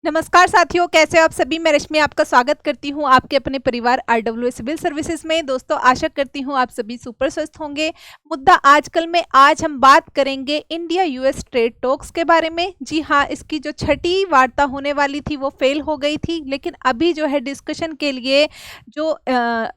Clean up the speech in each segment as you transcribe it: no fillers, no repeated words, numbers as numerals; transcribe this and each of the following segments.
नमस्कार साथियों, कैसे हो आप सभी। मैं रश्मि आपका स्वागत करती हूं आपके अपने परिवार RWA सिविल सर्विसेज में। दोस्तों, आशा करती हूं आप सभी सुपर स्वस्थ होंगे। मुद्दा आजकल में आज हम बात करेंगे इंडिया यूएस ट्रेड टॉक्स के बारे में। जी हां, इसकी जो छठी वार्ता होने वाली थी वो फेल हो गई थी, लेकिन अभी जो है डिस्कशन के लिए जो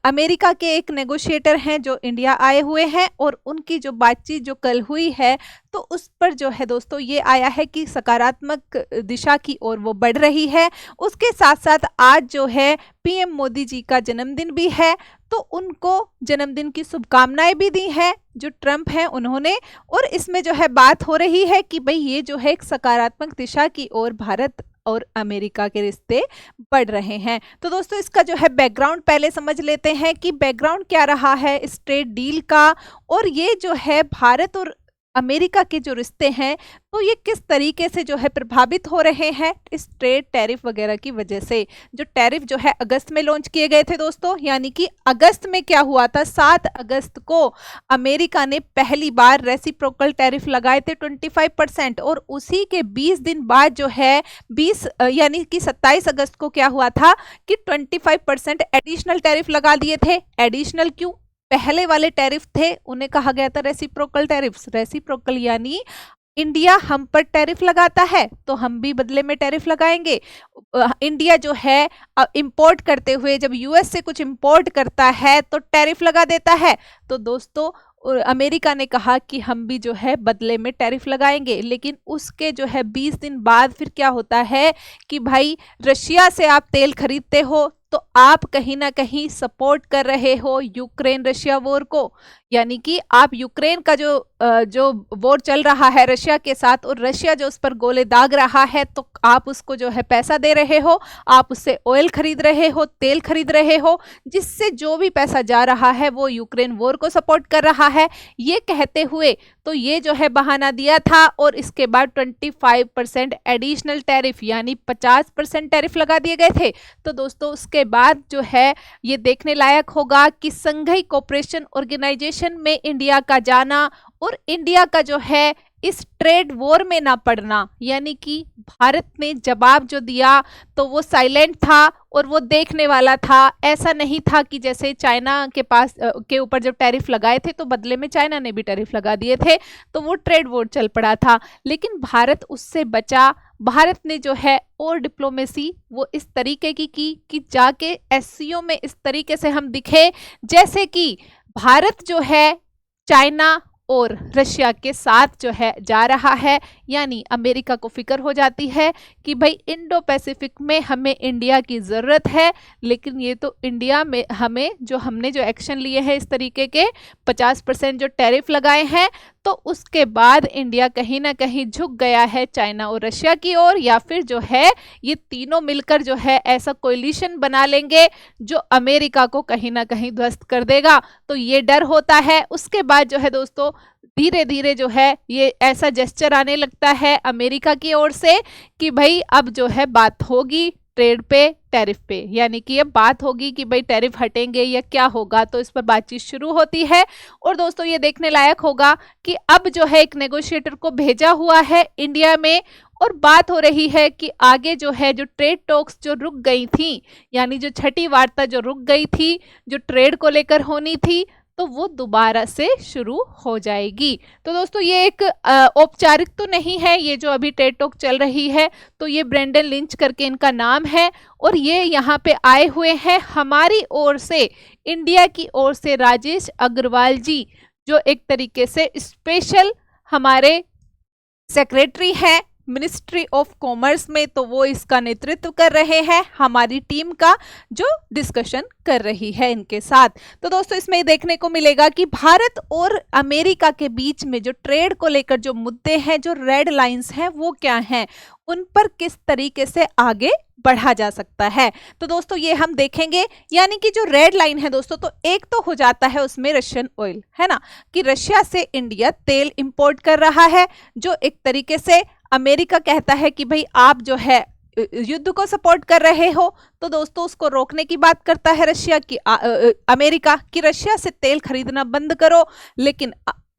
अमेरिका के एक नेगोशिएटर हैं जो इंडिया आए हुए हैं, और उनकी जो बातचीत जो कल हुई है तो उस पर जो है दोस्तों ये आया है कि सकारात्मक दिशा की ओर वो बढ़ रही है। उसके साथ साथ आज जो है पीएम मोदी जी का जन्मदिन भी है, तो उनको जन्मदिन की शुभकामनाएं भी दी हैं जो ट्रंप हैं उन्होंने। और इसमें जो है बात हो रही है कि भाई ये जो है एक सकारात्मक दिशा की ओर भारत और अमेरिका के रिश्ते बढ़ रहे हैं। तो दोस्तों, इसका जो है बैकग्राउंड पहले समझ लेते हैं कि बैकग्राउंड क्या रहा है इस ट्रेड डील का, और ये जो है भारत और अमेरिका के जो रिश्ते हैं तो ये किस तरीके से जो है प्रभावित हो रहे हैं इस ट्रेड टैरिफ वगैरह की वजह से। जो टैरिफ जो है अगस्त में लॉन्च किए गए थे दोस्तों, यानी कि अगस्त में क्या हुआ था, 7 अगस्त को अमेरिका ने पहली बार रेसिप्रोकल टैरिफ लगाए थे 25%, और उसी के 20 दिन बाद जो है 20 यानी कि 27 अगस्त को क्या हुआ था कि 25% एडिशनल टैरिफ लगा दिए थे। एडिशनल क्यों? पहले वाले टैरिफ थे उन्हें कहा गया था रेसिप्रोकल टैरिफ्स। रेसिप्रोकल यानी इंडिया हम पर टैरिफ लगाता है तो हम भी बदले में टैरिफ लगाएंगे। इंडिया जो है इंपोर्ट करते हुए जब यूएस से कुछ इंपोर्ट करता है तो टैरिफ लगा देता है। तो दोस्तों, अमेरिका ने कहा कि हम भी जो है बदले में टैरिफ लगाएंगे, लेकिन उसके जो है 20 दिन बाद फिर क्या होता है कि भाई रशिया से आप तेल खरीदते हो तो आप कहीं ना कहीं सपोर्ट कर रहे हो यूक्रेन रशिया वॉर को। यानी कि आप यूक्रेन का जो वॉर चल रहा है रशिया के साथ, और रशिया जो उस पर गोले दाग रहा है तो आप उसको जो है पैसा दे रहे हो, आप उससे ऑयल खरीद रहे हो, तेल खरीद रहे हो, जिससे जो भी पैसा जा रहा है वो यूक्रेन वॉर को सपोर्ट कर रहा है। ये कहते हुए तो ये जो है बहाना दिया था, और इसके बाद 25% एडिशनल टैरिफ यानी 50% टैरिफ लगा दिए गए थे। तो दोस्तों, उसके बाद जो है ये देखने लायक होगा कि संघाई कोऑपरेशन ऑर्गेनाइजेशन में इंडिया का जाना और इंडिया का जो है इस ट्रेड वॉर में ना पड़ना, यानी कि भारत ने जवाब जो दिया तो वो साइलेंट था और वो देखने वाला था। ऐसा नहीं था कि जैसे चाइना के पास के ऊपर जब टैरिफ लगाए थे तो बदले में चाइना ने भी टैरिफ लगा दिए थे, तो वो ट्रेड वॉर चल पड़ा था। लेकिन भारत उससे बचा। भारत ने जो है और डिप्लोमेसी वो इस तरीके की कि जाके एससीओ में इस तरीके से हम दिखे जैसे कि भारत जो है चाइना और रशिया के साथ जो है जा रहा है। यानी अमेरिका को फिक्र हो जाती है कि भाई इंडो पैसिफिक में हमें इंडिया की ज़रूरत है, लेकिन ये तो इंडिया में हमने जो एक्शन लिए हैं इस तरीके के 50% जो टैरिफ लगाए हैं, तो उसके बाद इंडिया कहीं ना कहीं झुक गया है चाइना और रशिया की ओर, या फिर जो है ये तीनों मिलकर जो है ऐसा कोलिशन बना लेंगे जो अमेरिका को कहीं ना कहीं ध्वस्त कर देगा। तो ये डर होता है। उसके बाद जो है दोस्तों धीरे धीरे जो है ये ऐसा जेस्चर आने लगता है अमेरिका की ओर से कि भाई अब जो है बात होगी ट्रेड पे, टैरिफ पे, यानी कि अब बात होगी कि भाई टैरिफ हटेंगे या क्या होगा। तो इस पर बातचीत शुरू होती है, और दोस्तों ये देखने लायक होगा कि अब जो है एक नेगोशिएटर को भेजा हुआ है इंडिया में, और बात हो रही है कि आगे जो है जो ट्रेड टॉक्स जो रुक गई थी, यानी जो छठी वार्ता जो रुक गई थी जो ट्रेड को लेकर होनी थी, तो वो दोबारा से शुरू हो जाएगी। तो दोस्तों ये एक औपचारिक तो नहीं है ये जो अभी ट्रेड टॉक चल रही है, तो ये ब्रेंडन लिंच करके इनका नाम है, और ये यहाँ पे आए हुए हैं हमारी ओर से, इंडिया की ओर से राजेश अग्रवाल जी, जो एक तरीके से स्पेशल हमारे सेक्रेटरी हैं मिनिस्ट्री ऑफ कॉमर्स में, तो वो इसका नेतृत्व कर रहे हैं हमारी टीम का जो डिस्कशन कर रही है इनके साथ। तो दोस्तों इसमें देखने को मिलेगा कि भारत और अमेरिका के बीच में जो ट्रेड को लेकर जो मुद्दे हैं, जो रेड लाइंस हैं, वो क्या हैं, उन पर किस तरीके से आगे बढ़ा जा सकता है। तो दोस्तों ये हम देखेंगे, यानी कि जो रेड लाइन है दोस्तों, तो एक तो हो जाता है उसमें रशियन ऑयल, है ना, कि रशिया से इंडिया तेल इंपोर्ट कर रहा है, जो एक तरीके से अमेरिका कहता है कि भाई आप जो है युद्ध को सपोर्ट कर रहे हो। तो दोस्तों उसको रोकने की बात करता है रशिया की अमेरिका, कि रशिया से तेल खरीदना बंद करो। लेकिन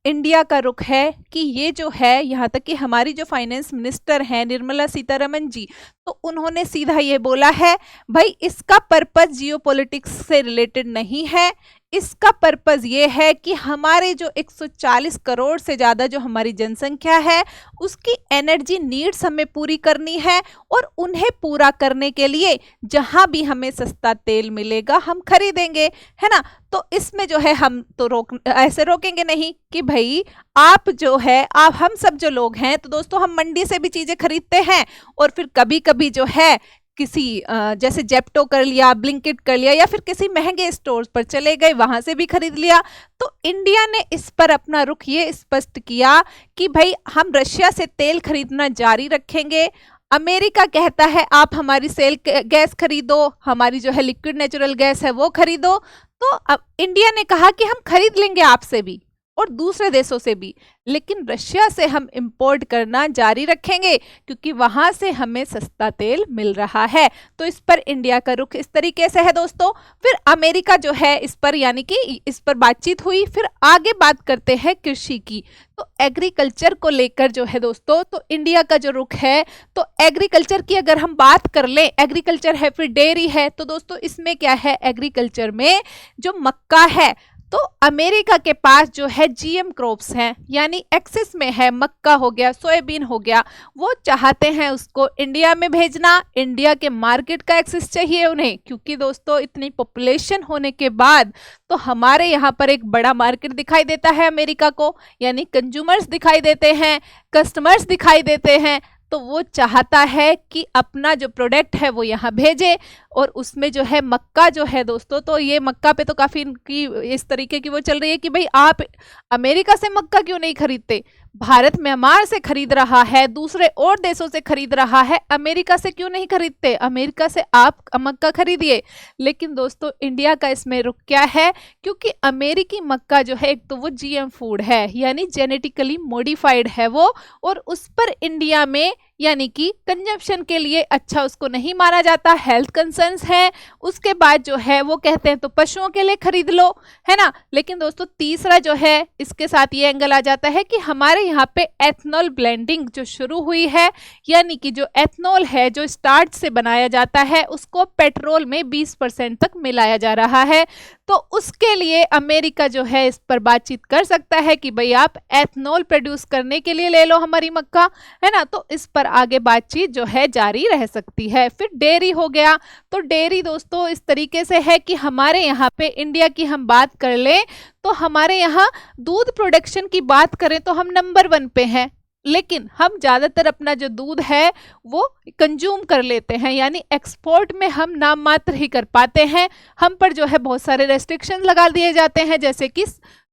इंडिया का रुख है कि ये जो है, यहाँ तक कि हमारी जो फाइनेंस मिनिस्टर हैं निर्मला सीतारमन जी, तो उन्होंने सीधा ये बोला है, भाई इसका पर्पस जियोपॉलिटिक्स से रिलेटेड नहीं है, इसका पर्पस ये है कि हमारे जो 140 करोड़ से ज़्यादा जो हमारी जनसंख्या है उसकी एनर्जी नीड्स हमें पूरी करनी है, और उन्हें पूरा करने के लिए जहां भी हमें सस्ता तेल मिलेगा हम खरीदेंगे, है ना। तो इसमें जो है हम तो ऐसे रोकेंगे नहीं कि भाई आप जो है, आप हम सब जो लोग हैं, तो दोस्तों हम मंडी से भी चीज़ें खरीदते हैं, और फिर कभी कभी जो है किसी जैसे जेप्टो कर लिया, ब्लिंकिट कर लिया, या फिर किसी महंगे स्टोर्स पर चले गए वहां से भी खरीद लिया। तो इंडिया ने इस पर अपना रुख ये स्पष्ट किया कि भाई हम रशिया से तेल खरीदना जारी रखेंगे। अमेरिका कहता है आप हमारी सेल गैस खरीदो, हमारी जो है लिक्विड नेचुरल गैस है वो खरीदो। तो अब इंडिया ने कहा कि हम खरीद लेंगे आपसे भी और दूसरे देशों से भी, लेकिन रशिया से हम इंपोर्ट करना जारी रखेंगे क्योंकि वहां से हमें सस्ता तेल मिल रहा है। तो इस पर इंडिया का रुख इस तरीके से है दोस्तों। फिर अमेरिका जो है इस पर, यानी कि इस पर बातचीत हुई। फिर आगे बात करते हैं कृषि की। तो एग्रीकल्चर को लेकर जो है दोस्तों, तो इंडिया का जो रुख है, तो एग्रीकल्चर की अगर हम बात कर लें, एग्रीकल्चर है, फिर डेयरी है, तो दोस्तों इसमें क्या है, एग्रीकल्चर में जो मक्का है, तो अमेरिका के पास जो है जीएम क्रॉप्स हैं, यानी एक्सेस में है, मक्का हो गया, सोयाबीन हो गया, वो चाहते हैं उसको इंडिया में भेजना। इंडिया के मार्केट का एक्सेस चाहिए उन्हें, क्योंकि दोस्तों इतनी पॉपुलेशन होने के बाद तो हमारे यहाँ पर एक बड़ा मार्केट दिखाई देता है अमेरिका को, यानी कंज्यूमर्स दिखाई देते हैं, कस्टमर्स दिखाई देते हैं। तो वो चाहता है कि अपना जो प्रोडक्ट है वो यहाँ भेजे, और उसमें जो है मक्का जो है दोस्तों, तो ये मक्का पे तो काफ़ी की इस तरीके की वो चल रही है कि भाई आप अमेरिका से मक्का क्यों नहीं खरीदते, भारत म्यांमार से खरीद रहा है, दूसरे और देशों से खरीद रहा है, अमेरिका से क्यों नहीं खरीदते, अमेरिका से आप मक्का खरीदिए। लेकिन दोस्तों इंडिया का इसमें रुख क्या है, क्योंकि अमेरिकी मक्का जो है एक तो वो जीएम फूड है, यानी जेनेटिकली मॉडिफाइड है वो, और उस पर इंडिया में यानी कि कंजम्पशन के लिए अच्छा उसको नहीं माना जाता, हेल्थ कंसर्न्स है। उसके बाद जो है वो कहते हैं तो पशुओं के लिए खरीद लो, है ना। लेकिन दोस्तों तीसरा जो है इसके साथ ये एंगल आ जाता है कि हमारे यहाँ पे एथनॉल ब्लेंडिंग जो शुरू हुई है, यानी कि जो एथनॉल है जो स्टार्च से बनाया जाता है उसको पेट्रोल में 20% तक मिलाया जा रहा है। तो उसके लिए अमेरिका जो है इस पर बातचीत कर सकता है कि भाई आप एथनॉल प्रोड्यूस करने के लिए ले लो हमारी मक्का, है ना। तो इस पर आगे बातचीत जो है जारी रह सकती है। फिर डेयरी हो गया, तो डेयरी दोस्तों इस तरीके से है कि हमारे यहाँ पे इंडिया की हम बात कर लें तो हमारे यहाँ दूध प्रोडक्शन की बात करें तो हम नंबर 1 पे हैं, लेकिन हम ज़्यादातर अपना जो दूध है वो कंज्यूम कर लेते हैं, यानी एक्सपोर्ट में हम नाम मात्र ही कर पाते हैं। हम पर जो है बहुत सारे रेस्ट्रिक्शन लगा दिए जाते हैं, जैसे कि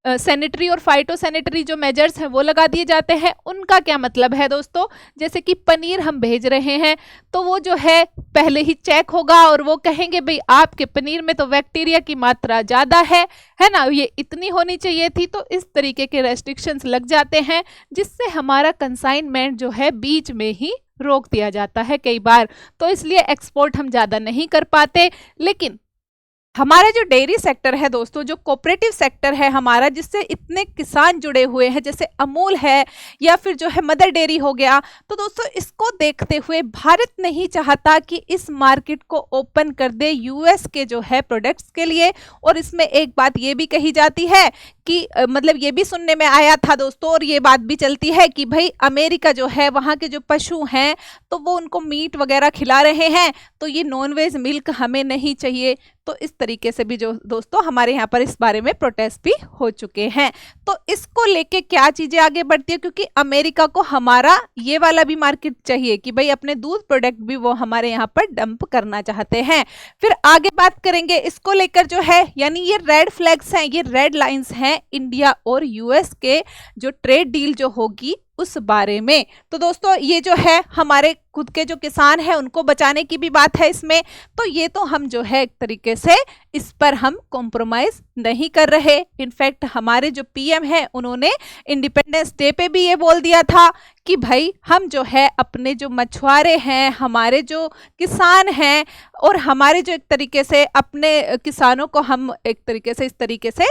सैनिटरी और फाइटो सैनिटरी जो मेजर्स हैं वो लगा दिए जाते हैं। उनका क्या मतलब है दोस्तों, जैसे कि पनीर हम भेज रहे हैं तो वो जो है पहले ही चेक होगा और वो कहेंगे भाई आपके पनीर में तो बैक्टीरिया की मात्रा ज़्यादा है ना, ये इतनी होनी चाहिए थी। तो इस तरीके के रेस्ट्रिक्शंस लग जाते हैं, जिससे हमारा कंसाइनमेंट जो है बीच में ही रोक दिया जाता है कई बार। तो इसलिए एक्सपोर्ट हम ज़्यादा नहीं कर पाते। लेकिन हमारा जो डेयरी सेक्टर है दोस्तों, जो कोऑपरेटिव सेक्टर है हमारा, जिससे इतने किसान जुड़े हुए हैं, जैसे अमूल है या फिर जो है मदर डेयरी हो गया, तो दोस्तों इसको देखते हुए भारत नहीं चाहता कि इस मार्केट को ओपन कर दे यूएस के जो है प्रोडक्ट्स के लिए। और इसमें एक बात ये भी कही जाती है कि मतलब ये भी सुनने में आया था दोस्तों, और ये बात भी चलती है कि भाई अमेरिका जो है वहाँ के जो पशु हैं तो वो उनको मीट वगैरह खिला रहे हैं, तो ये नॉनवेज मिल्क हमें नहीं चाहिए। तो इस तरीके से भी जो दोस्तों हमारे यहाँ पर इस बारे में प्रोटेस्ट भी हो चुके हैं। तो इसको लेके क्या चीजें आगे बढ़ती है, क्योंकि अमेरिका को हमारा ये वाला भी मार्केट चाहिए कि भाई अपने दूध प्रोडक्ट भी वो हमारे यहाँ पर डंप करना चाहते हैं। फिर आगे बात करेंगे इसको लेकर जो है, यानी ये रेड फ्लैग्स हैं, ये रेड लाइंस हैं इंडिया और यूएस के जो ट्रेड डील जो होगी उस बारे में। तो दोस्तों ये जो है हमारे खुद के जो किसान हैं उनको बचाने की भी बात है इसमें। तो ये तो हम जो है एक तरीके से इस पर हम कॉम्प्रोमाइज नहीं कर रहे। इनफैक्ट हमारे जो पीएम है उन्होंने इंडिपेंडेंस डे पे भी ये बोल दिया था कि भाई हम जो है अपने जो मछुआरे हैं, हमारे जो किसान हैं और हमारे जो एक तरीके से अपने किसानों को हम एक तरीके से इस तरीके से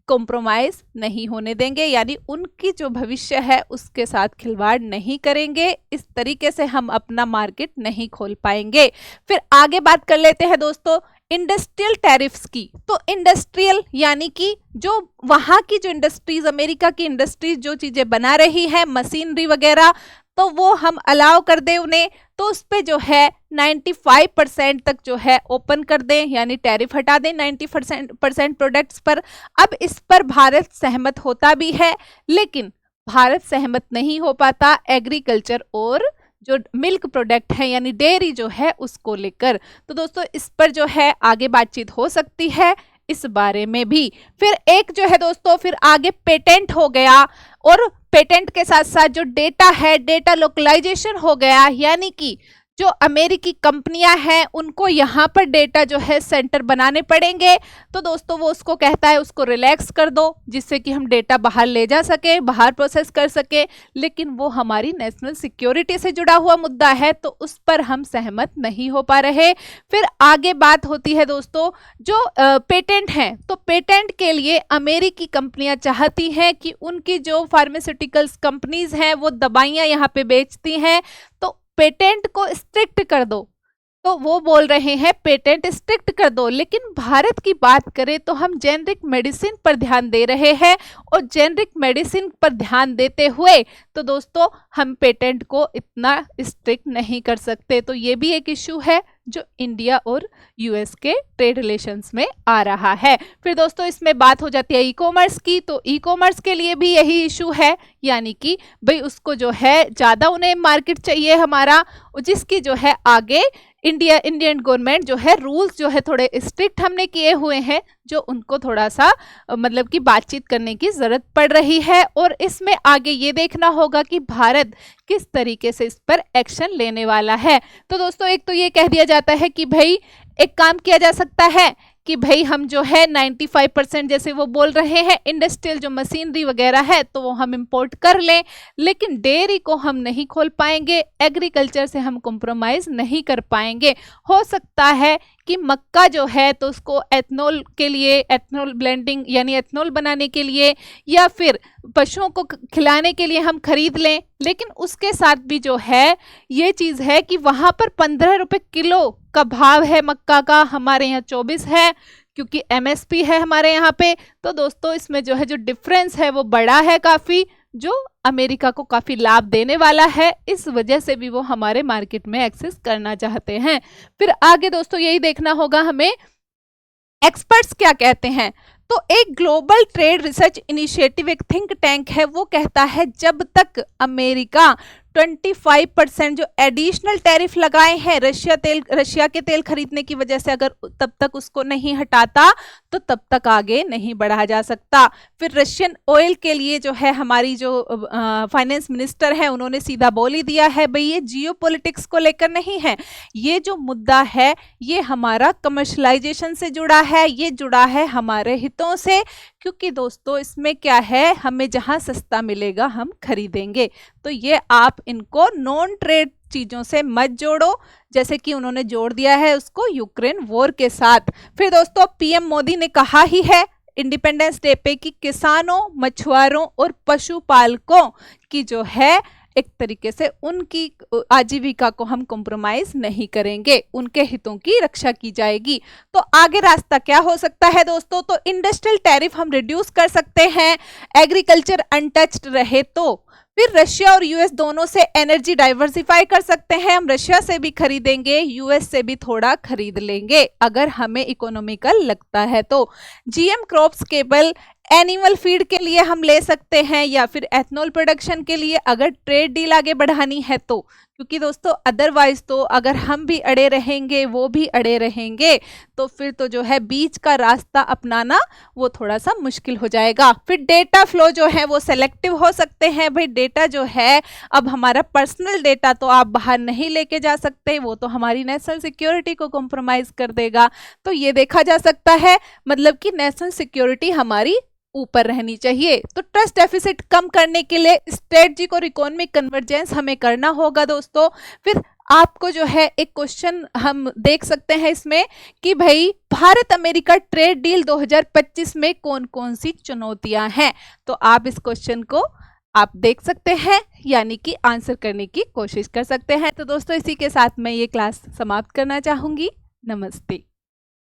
कॉम्प्रोमाइज नहीं होने देंगे, यानी उनकी जो भविष्य है उसके साथ खिलवाड़ नहीं करेंगे। इस तरीके से हम अपना मार्केट नहीं खोल पाएंगे। फिर आगे बात कर लेते हैं दोस्तों इंडस्ट्रियल टैरिफ्स की। तो इंडस्ट्रियल यानी कि जो वहां की जो इंडस्ट्रीज, अमेरिका की इंडस्ट्रीज जो चीजें बना रही है, मशीनरी वगैरह, तो वो हम अलाउ कर दें उन्हें, तो उस पे जो है 95% तक जो है ओपन कर दें, यानी टैरिफ हटा दें 90% प्रोडक्ट्स पर। अब इस पर भारत सहमत होता भी है, लेकिन भारत सहमत नहीं हो पाता एग्रीकल्चर और जो मिल्क प्रोडक्ट है यानी डेयरी जो है उसको लेकर। तो दोस्तों इस पर जो है आगे बातचीत हो सकती है इस बारे में भी। फिर एक जो है दोस्तों फिर आगे पेटेंट हो गया, और पेटेंट के साथ साथ जो डेटा है, डेटा लोकलाइजेशन हो गया, यानी कि जो अमेरिकी कंपनियां हैं उनको यहाँ पर डेटा जो है सेंटर बनाने पड़ेंगे। तो दोस्तों वो उसको कहता है उसको रिलैक्स कर दो, जिससे कि हम डेटा बाहर ले जा सके, बाहर प्रोसेस कर सके, लेकिन वो हमारी नेशनल सिक्योरिटी से जुड़ा हुआ मुद्दा है, तो उस पर हम सहमत नहीं हो पा रहे। फिर आगे बात होती है दोस्तों जो पेटेंट है, तो पेटेंट के लिए अमेरिकी कंपनियां चाहती हैं कि उनकी जो फार्मास्यूटिकल्स कंपनीज हैं वो दवाइयां यहाँ पे बेचती हैं, तो पेटेंट को स्ट्रिक्ट कर दो। तो वो बोल रहे हैं पेटेंट स्ट्रिक्ट कर दो, लेकिन भारत की बात करें तो हम जेनरिक मेडिसिन पर ध्यान दे रहे हैं, और जेनरिक मेडिसिन पर ध्यान देते हुए तो दोस्तों हम पेटेंट को इतना स्ट्रिक्ट नहीं कर सकते। तो ये भी एक इशू है जो इंडिया और यूएस के ट्रेड रिलेशंस में आ रहा है। फिर दोस्तों इसमें बात हो जाती है ई कॉमर्स की। तो ई कॉमर्स के लिए भी यही इशू है, यानी कि भाई उसको जो है ज़्यादा उन्हें मार्केट चाहिए हमारा, जिसकी जो है आगे इंडियन गवर्नमेंट जो है रूल्स जो है थोड़े स्ट्रिक्ट हमने किए हुए हैं, जो उनको थोड़ा सा मतलब कि बातचीत करने की जरूरत पड़ रही है। और इसमें आगे ये देखना होगा कि भारत किस तरीके से इस पर एक्शन लेने वाला है। तो दोस्तों एक तो ये कह दिया जाता है कि भाई एक काम किया जा सकता है कि भाई हम जो है 95% जैसे वो बोल रहे हैं इंडस्ट्रियल जो मशीनरी वगैरह है तो वो हम इंपोर्ट कर लें, लेकिन डेयरी को हम नहीं खोल पाएंगे, एग्रीकल्चर से हम कॉम्प्रोमाइज नहीं कर पाएंगे। हो सकता है कि मक्का जो है तो उसको एथनॉल के लिए, एथनॉल ब्लेंडिंग यानी एथनॉल बनाने के लिए या फिर पशुओं को खिलाने के लिए हम खरीद लें, लेकिन उसके साथ भी जो है ये चीज़ है कि वहाँ पर 15 रुपये किलो का भाव है मक्का का, हमारे यहाँ 24 है क्योंकि एमएसपी है हमारे यहाँ पे। तो दोस्तों इसमें जो है जो डिफरेंस है वो बड़ा है काफ़ी, जो अमेरिका को काफ़ी लाभ देने वाला है, इस वजह से भी वो हमारे मार्केट में एक्सेस करना चाहते हैं। फिर आगे दोस्तों यही देखना होगा हमें एक्सपर्ट्स क्या कहते हैं। तो एक ग्लोबल ट्रेड रिसर्च इनिशिएटिव एक थिंक टैंक है, वो कहता है जब तक अमेरिका 25% जो एडिशनल टैरिफ लगाए हैं रशिया के तेल खरीदने की वजह से, अगर तब तक उसको नहीं हटाता तो तब तक आगे नहीं बढ़ा जा सकता। फिर रशियन ऑयल के लिए जो है हमारी जो फाइनेंस मिनिस्टर है उन्होंने सीधा बोल ही दिया है भाई ये जियोपॉलिटिक्स को लेकर नहीं है, ये जो मुद्दा है ये हमारा कमर्शलाइजेशन से जुड़ा है, ये जुड़ा है हमारे हितों से, क्योंकि दोस्तों इसमें क्या है हमें जहां सस्ता मिलेगा हम खरीदेंगे। तो ये आप इनको नॉन ट्रेड चीजों से मत जोड़ो, जैसे कि उन्होंने जोड़ दिया है उसको यूक्रेन वॉर के साथ। फिर दोस्तों पीएम मोदी ने कहा ही है इंडिपेंडेंस डे पे कि किसानों, मछुआरों और पशुपालकों की जो है एक तरीके से उनकी आजीविका को हम कॉम्प्रोमाइज नहीं करेंगे, उनके हितों की रक्षा की जाएगी। तो आगे रास्ता क्या हो सकता है दोस्तों, तो इंडस्ट्रियल टैरिफ हम रिड्यूस कर सकते हैं, एग्रीकल्चर अनटच्ड रहे तो। फिर रशिया और यूएस दोनों से एनर्जी डाइवर्सिफाई कर सकते हैं, हम रशिया से भी खरीदेंगे, यूएस से भी थोड़ा खरीद लेंगे अगर हमें इकोनॉमिकल लगता है तो। जीएम क्रॉप्स केवल एनिमल फीड के लिए हम ले सकते हैं या फिर एथनॉल प्रोडक्शन के लिए अगर ट्रेड डील आगे बढ़ानी है तो, क्योंकि दोस्तों अदरवाइज तो अगर हम भी अड़े रहेंगे, वो भी अड़े रहेंगे, तो फिर तो जो है बीच का रास्ता अपनाना वो थोड़ा सा मुश्किल हो जाएगा। फिर डेटा फ्लो जो है वो सेलेक्टिव हो सकते हैं। भाई डेटा जो है, अब हमारा पर्सनल डेटा तो आप बाहर नहीं लेके जा सकते, वो तो हमारी नेशनल सिक्योरिटी को कॉम्प्रोमाइज कर देगा। तो ये देखा जा सकता है, मतलब कि नेशनल सिक्योरिटी हमारी ऊपर रहनी चाहिए। तो ट्रस्ट डेफिसिट कम करने के लिए स्ट्रेटजिक और इकोनॉमिक कन्वर्जेंस हमें करना होगा दोस्तों। फिर आपको जो है एक क्वेश्चन हम देख सकते हैं इसमें कि भाई भारत अमेरिका ट्रेड डील 2025 में कौन कौन सी चुनौतियां हैं। तो आप इस क्वेश्चन को आप देख सकते हैं, यानी कि आंसर करने की कोशिश कर सकते हैं। तो दोस्तों इसी के साथ मैं ये क्लास समाप्त करना चाहूंगी। नमस्ते।